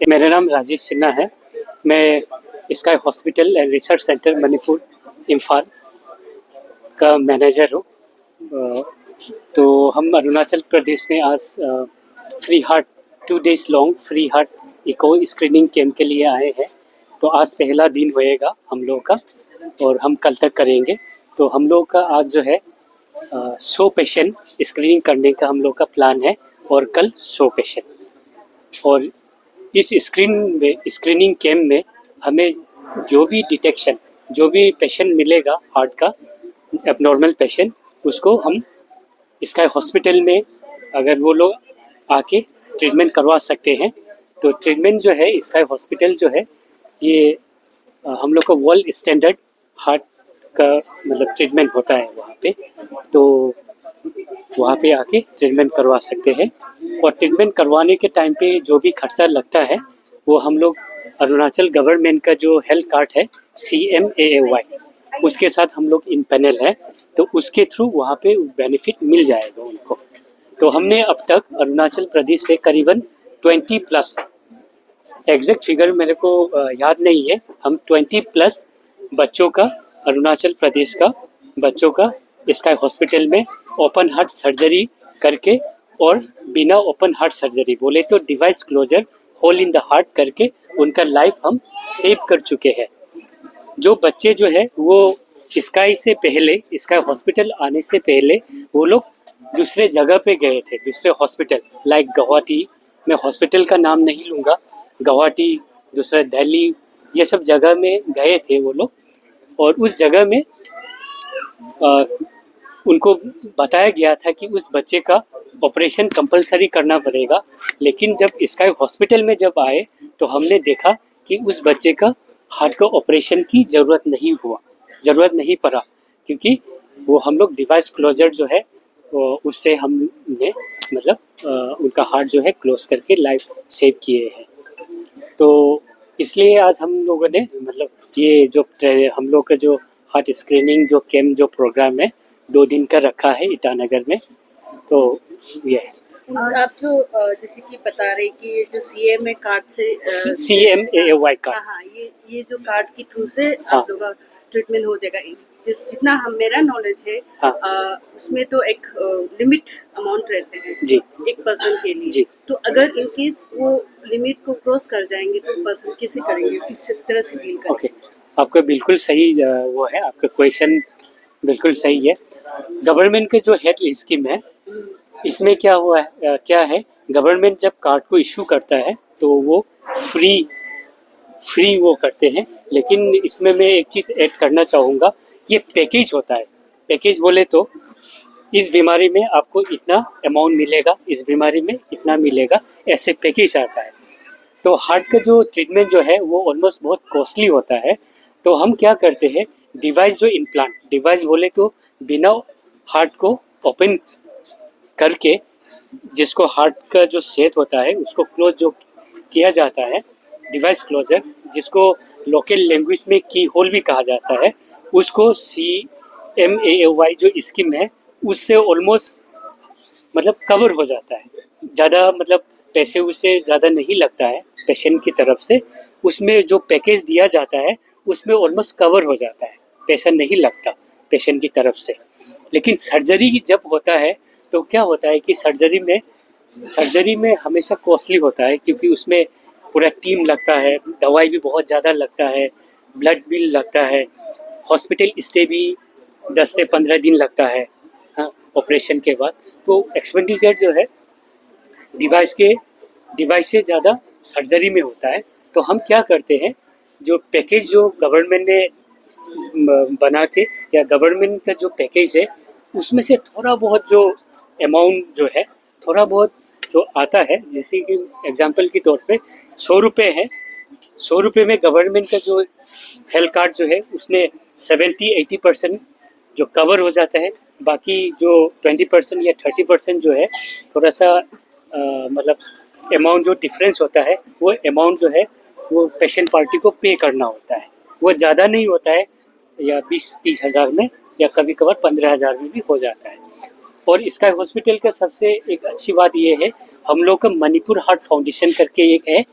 मेरा नाम राजेश सिन्हा है। मैं sky hospital and research centre Manipur Imphal का मैनेजर हूँ। तो हम अरुणाचल प्रदेश में आज free heart 2 days long free heart echo screening camp के लिए आए हैं। तो आज पहला दिन होएगा हम लोग का और हम कल तक करेंगे। तो हम लोग का आज जो है 100 पेशेंट स्क्रीनिंग करने का हम लोग का प्लान है और कल 100 पेशेंट। और इस स्क्रीनिंग कैंप में हमें जो भी डिटेक्शन, जो भी पेशेंट मिलेगा हार्ट का एबनॉर्मल पेशेंट, उसको हम स्काई हॉस्पिटल में अगर वो लोग आके ट्रीटमेंट करवा सकते हैं। तो ट्रीटमेंट जो है स्काई हॉस्पिटल जो है ये हम लोग का वर्ल्ड स्टैंडर्ड हार्ट का मतलब ट्रीटमेंट होता है वहाँ पे। तो वहाँ पे आके ट्रीटमेंट करवा सकते हैं। और ट्रीटमेंट करवाने के टाइम पे जो भी खर्चा लगता है वो हम लोग अरुणाचल गवर्नमेंट का जो हेल्थ कार्ड है CMAAY, उसके साथ हम लोग इन पैनल है, तो उसके थ्रू वहाँ पे बेनिफिट मिल जाएगा उनको। तो हमने अब तक अरुणाचल प्रदेश से करीबन 20+ एग्जैक्ट फिगर मेरे को याद नहीं है, हम 20+ बच्चों का अरुणाचल प्रदेश का बच्चों का स्काई हॉस्पिटल में ओपन हार्ट सर्जरी करके और बिना ओपन हार्ट सर्जरी बोले तो device closure hole in the heart करके उनका लाइफ हम सेव कर चुके हैं। जो बच्चे जो है वो स्काई से पहले, स्काई हॉस्पिटल आने से पहले वो लोग दूसरे जगह पे गए थे, दूसरे हॉस्पिटल लाइक गुवाहाटी, मैं हॉस्पिटल का नाम नहीं लूँगा, गुवाहाटी, दूसरा दिल्ली, ये सब जगह में गए थे वो लोग। और उस जगह में उनको बताया गया था कि उस बच्चे का ऑपरेशन कंपलसरी करना पड़ेगा। लेकिन जब स्काई हॉस्पिटल में जब आए तो हमने देखा कि उस बच्चे का हार्ट का ऑपरेशन की ज़रूरत नहीं पड़ा, क्योंकि वो हम लोग डिवाइस क्लोजर जो है उससे हमने मतलब उनका हार्ट जो है क्लोज करके लाइफ सेव किए हैं। तो इसलिए आज हम लोगों ने मतलब ये जो हम लोग का जो हार्ट स्क्रीनिंग जो कैंप जो प्रोग्राम है 2 दिन का रखा है ईटानगर में। तो ये है। आप जो जैसे कि बता रहे कि ये जो CMA कार्ड से CMAAY कार्ड, हाँ, ये जो कार्ड के थ्रू से आप लोग का ट्रीटमेंट हो जाएगा। जितना हम मेरा नॉलेज है उसमें तो एक लिमिट अमाउंट रहते हैं जी, एक पर्सन के लिए जी। तो अगर इन केस वो लिमिट को क्रॉस कर जाएंगे तो पर्सन कैसे करेंगे, किस तरह से डील करेंगे? ओके, आपका बिल्कुल सही वो है, आपका क्वेश्चन बिल्कुल सही है। गवर्नमेंट के जो हेल्थ स्कीम है इसमें क्या हुआ है, क्या है, गवर्नमेंट जब कार्ड को इशू करता है तो वो फ्री वो करते हैं। लेकिन इसमें मैं एक चीज़ ऐड करना चाहूँगा, ये पैकेज होता है। पैकेज बोले तो इस बीमारी में आपको इतना अमाउंट मिलेगा, इस बीमारी में इतना मिलेगा, ऐसे पैकेज आता है। तो हार्ट का जो ट्रीटमेंट जो है वो ऑलमोस्ट बहुत कॉस्टली होता है। तो हम क्या करते हैं, डिवाइस जो इम्प्लांट, डिवाइस बोले तो बिना हार्ट को ओपन करके जिसको हार्ट का जो सेट होता है उसको क्लोज जो किया जाता है, डिवाइस क्लोजर, जिसको लोकल लैंग्वेज में की होल भी कहा जाता है, उसको CMAAY जो स्कीम है उससे ऑलमोस्ट मतलब कवर हो जाता है। ज़्यादा मतलब पैसे उससे ज़्यादा नहीं लगता है पेशेंट की तरफ से, उसमें जो पैकेज दिया जाता है उसमें ऑलमोस्ट कवर हो जाता है, पैसा नहीं लगता पेशेंट की तरफ से। लेकिन सर्जरी जब होता है तो क्या होता है कि सर्जरी में हमेशा कॉस्टली होता है, क्योंकि उसमें पूरा टीम लगता है, दवाई भी बहुत ज़्यादा लगता है, ब्लड बिल लगता है, हॉस्पिटल स्टे भी 10 से 15 दिन लगता है हाँ ऑपरेशन के बाद। तो एक्सपेंडिचर जो है डिवाइस से ज़्यादा सर्जरी में होता है। तो हम क्या करते हैं, जो पैकेज जो गवर्नमेंट ने बना के या गवर्नमेंट का जो पैकेज है उसमें से थोड़ा बहुत जो अमाउंट जो है, थोड़ा बहुत जो आता है, जैसे कि एग्जांपल के तौर पे 100 रुपये है, 100 रुपये में गवर्नमेंट का जो हेल्थ कार्ड जो है उसने 70-80% जो कवर हो जाता है। बाकी जो 20% या 30% जो है थोड़ा सा मतलब अमाउंट जो डिफरेंस होता है वो अमाउंट जो है वो पेशेंट पार्टी को पे करना होता है। वो ज़्यादा नहीं होता है, या 20-30 हज़ार में या कभी कभार 15,000 में भी हो जाता है। और स्काई हॉस्पिटल का सबसे एक अच्छी बात ये है, हम लोग का मणिपुर हार्ट फाउंडेशन करके एक है,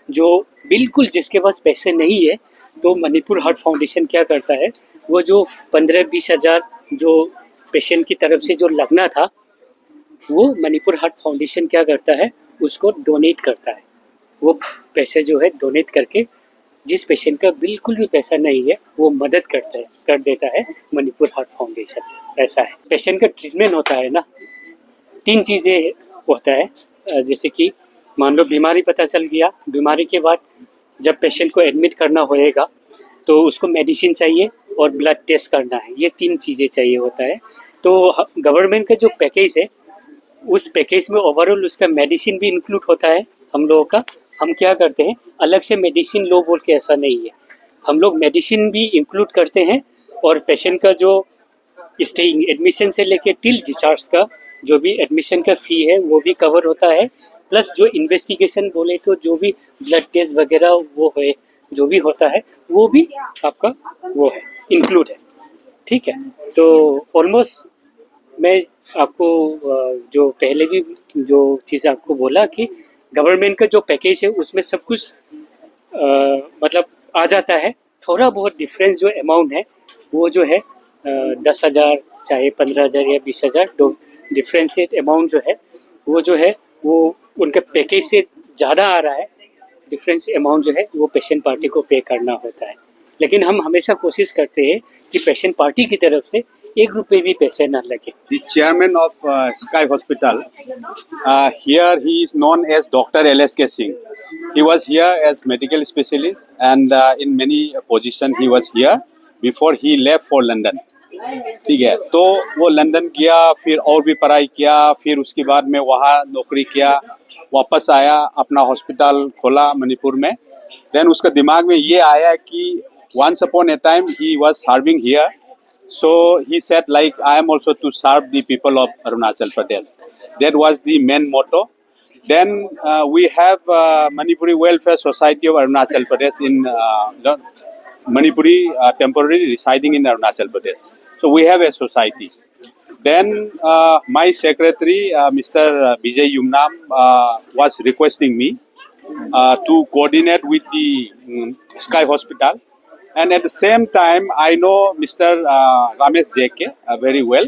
जो बिल्कुल जिसके पास पैसे नहीं है, तो मणिपुर हार्ट फाउंडेशन क्या करता है, वो जो 15-20 हज़ार जो पेशेंट की तरफ से जो लगना था, वो मणिपुर हार्ट फाउंडेशन क्या करता है, उसको डोनेट करता है। वो पैसे जो है डोनेट करके जिस पेशेंट का बिल्कुल भी पैसा नहीं है, वो मदद कर देता है मणिपुर हार्ट फाउंडेशन। ऐसा है। पेशेंट का ट्रीटमेंट होता है ना, 3 चीज़ें होता है। जैसे कि मान लो बीमारी पता चल गया, बीमारी के बाद जब पेशेंट को एडमिट करना होएगा, तो उसको मेडिसिन चाहिए और ब्लड टेस्ट करना है। ये 3 चीज़ें चाहिए होता है। तो गवर्नमेंट का जो पैकेज है, उस पैकेज में ओवरऑल उसका मेडिसिन भी इंक्लूड होता है हम लोगों का। हम क्या करते हैं, अलग से मेडिसिन लो बोल के ऐसा नहीं है, हम लोग मेडिसिन भी इंक्लूड करते हैं, और पेशेंट का जो स्टेइंग एडमिशन से लेके टिल डिस्चार्ज का जो भी एडमिशन का फ़ी है, वो भी कवर होता है। प्लस जो इन्वेस्टिगेशन बोले तो जो भी ब्लड टेस्ट वगैरह वो है, जो भी होता है, वो भी आपका वो है, इंक्लूड है। ठीक है, तो ऑलमोस्ट मैं आपको जो पहले भी जो चीज़ आपको बोला कि गवर्नमेंट का जो पैकेज है, उसमें सब कुछ मतलब आ जाता है। थोड़ा बहुत डिफरेंस जो अमाउंट है, वो जो है 10,000 चाहे 15,000 या 20,000, डिफरेंशिएट अमाउंट जो है, वो उनके पैकेज से ज़्यादा आ रहा है। डिफरेंस अमाउंट जो है वो पेशेंट पार्टी को पे करना होता है। लेकिन हम हमेशा कोशिश करते हैं कि पेशेंट पार्टी की तरफ से 1 रुपये भी पैसे ना लगे। The chairman of Sky Hospital, here he is known as Dr. LSK Singh. He was here as medical specialist and in many position he was here before he left for London. ठीक है, तो वो London गया, फिर और भी पढ़ाई किया, फिर उसके बाद में वहाँ नौकरी किया, वापस आया, अपना हॉस्पिटल खोला मणिपुर में। देन उसका दिमाग में ये आया कि once upon a time he was serving here, so he said like I am also to serve the people of Arunachal Pradesh. That was the main motto. Then we have Manipuri Welfare Society of Arunachal Pradesh in Manipuri temporarily residing in Arunachal Pradesh. So we have a society. Then my secretary, Mr. Vijay Yumnam, was requesting me to coordinate with the Sky Hospital. And at the same time, I know Mr. Ramesh JK very well.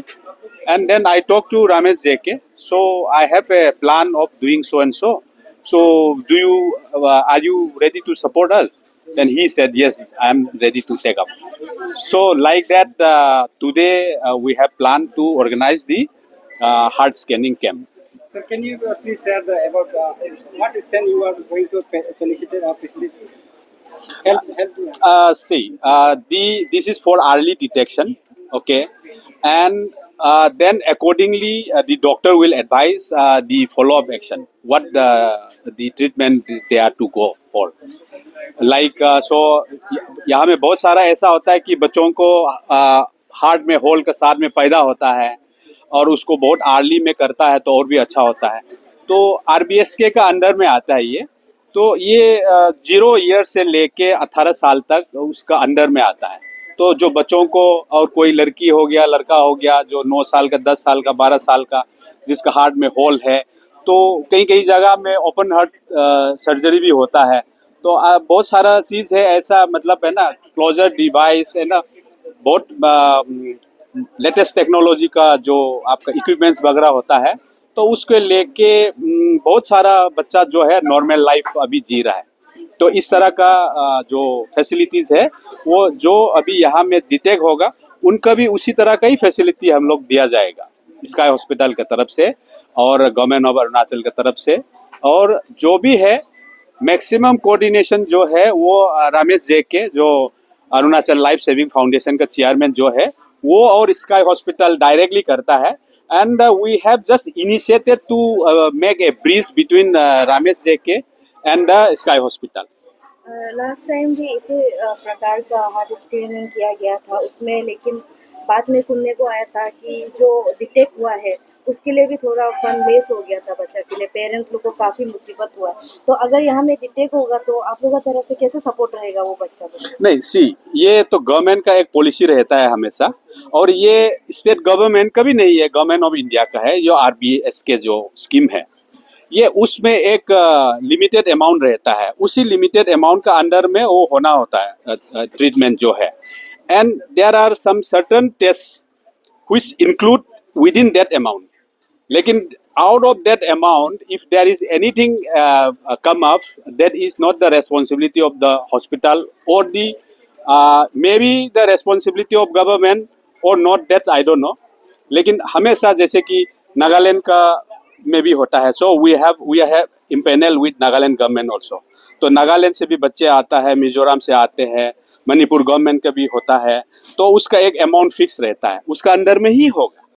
And then I talked to Ramesh JK. So I have a plan of doing so and so. So do you are you ready to support us? Then he said, yes, I am ready to take up. So like that, today we have planned to organize the heart scanning camp. Sir, can you please share about what extent you are going to solicit our facilities? This is for early detection, okay, and then accordingly the doctor will advise the follow-up action, what the treatment they are to go for. Like so यहाँ में बहुत सारा ऐसा होता है कि बच्चों को हार्ट में होल के साथ में पैदा होता है और उसको बहुत अर्ली में करता है तो और भी अच्छा होता है। तो RBSK का अंदर में आता है ये, तो ये 0 ईयर से लेके 18 साल तक उसका अंडर में आता है। तो जो बच्चों को, और कोई लड़की हो गया, लड़का हो गया जो 9 साल का, 10 साल का, 12 साल का, जिसका हार्ट में होल है, तो कई जगह में ओपन हार्ट सर्जरी भी होता है। तो बहुत सारा चीज़ है ऐसा, मतलब है ना, क्लोजर डिवाइस है ना, बहुत लेटेस्ट टेक्नोलॉजी का जो आपका इक्विपमेंट्स वगैरह होता है, तो उसके लेके बहुत सारा बच्चा जो है नॉर्मल लाइफ अभी जी रहा है। तो इस तरह का जो फैसिलिटीज़ है, वो जो अभी यहाँ में डिटेक्ट होगा, उनका भी उसी तरह का ही फैसिलिटी हम लोग दिया जाएगा स्काई हॉस्पिटल की तरफ से और गवर्नमेंट ऑफ अरुणाचल की तरफ से। और जो भी है मैक्सिमम कोऑर्डिनेशन जो है वो रमेश JK, जो अरुणाचल लाइफ सेविंग फाउंडेशन का चेयरमैन जो है, वो और स्काई हॉस्पिटल डायरेक्टली करता है। And we have just initiated to make a bridge between Ramesh JK and the Sky Hospital. Last time भी इसी प्रकार का हार्ट स्क्रीनिंग किया गया था उसमें, लेकिन बाद में सुनने को आया था कि जो डिटेक्ट हुआ है उसके लिए भी थोड़ा फंड लेस हो गया था बच्चा के लिए, पेरेंट्स लोग को काफ़ी मुसीबत हुआ। तो अगर यहाँ में डिटेक्ट होगा तो आप लोगों की तरफ से कैसे सपोर्ट रहेगा वो बच्चा को? नहीं, ये तो गवर्नमेंट का एक पॉलिसी रहता है हमेशा, और ये स्टेट गवर्नमेंट का भी नहीं है, गवर्नमेंट ऑफ इंडिया का है। जो RBSK जो स्कीम है, ये उसमें एक लिमिटेड अमाउंट रहता है, उसी लिमिटेड अमाउंट का अंडर में वो होना होता है ट्रीटमेंट जो है. And there are some certain test which include with in that amount. लेकिन out of that amount, if there is anything come up, that is not the responsibility of the hospital or the maybe the responsibility of government or not, that I don't know. लेकिन हमेशा जैसे कि नागालैंड का में भी होता है, so we have impanel with Nagaland government also. तो नागालैंड से भी बच्चे आता है, मिजोरम से आते हैं, मणिपुर गवर्नमेंट का भी होता है, तो उसका एक अमाउंट फिक्स रहता है, उसका अंदर में ही होगा.